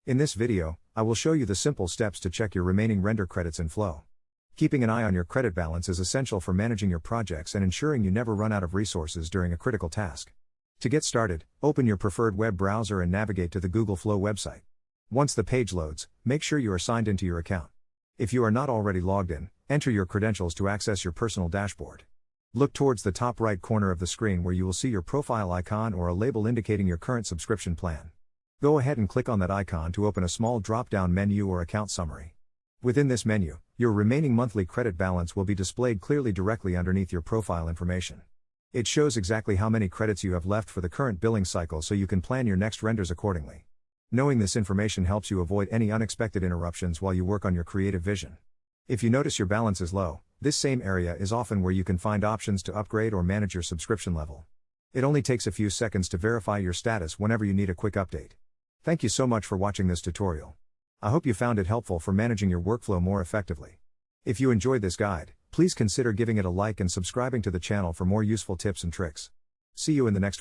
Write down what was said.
In this video, I will show you the simple steps to check your remaining render credits in Flow. Keeping an eye on your credit balance is essential for managing your projects and ensuring you never run out of resources during a critical task. To get started, open your preferred web browser and navigate to the Google Flow website. Once the page loads, make sure you are signed into your account. If you are not already logged in, enter your credentials to access your personal dashboard. Look towards the top right corner of the screen where you will see your profile icon or a label indicating your current subscription plan. Go ahead and click on that icon to open a small drop-down menu or account summary. Within this menu, your remaining monthly credit balance will be displayed clearly directly underneath your profile information. It shows exactly how many credits you have left for the current billing cycle so you can plan your next renders accordingly. Knowing this information helps you avoid any unexpected interruptions while you work on your creative vision. If you notice your balance is low, this same area is often where you can find options to upgrade or manage your subscription level. It only takes a few seconds to verify your status whenever you need a quick update. Thank you so much for watching this tutorial. I hope you found it helpful for managing your workflow more effectively. If you enjoyed this guide, please consider giving it a like and subscribing to the channel for more useful tips and tricks. See you in the next one.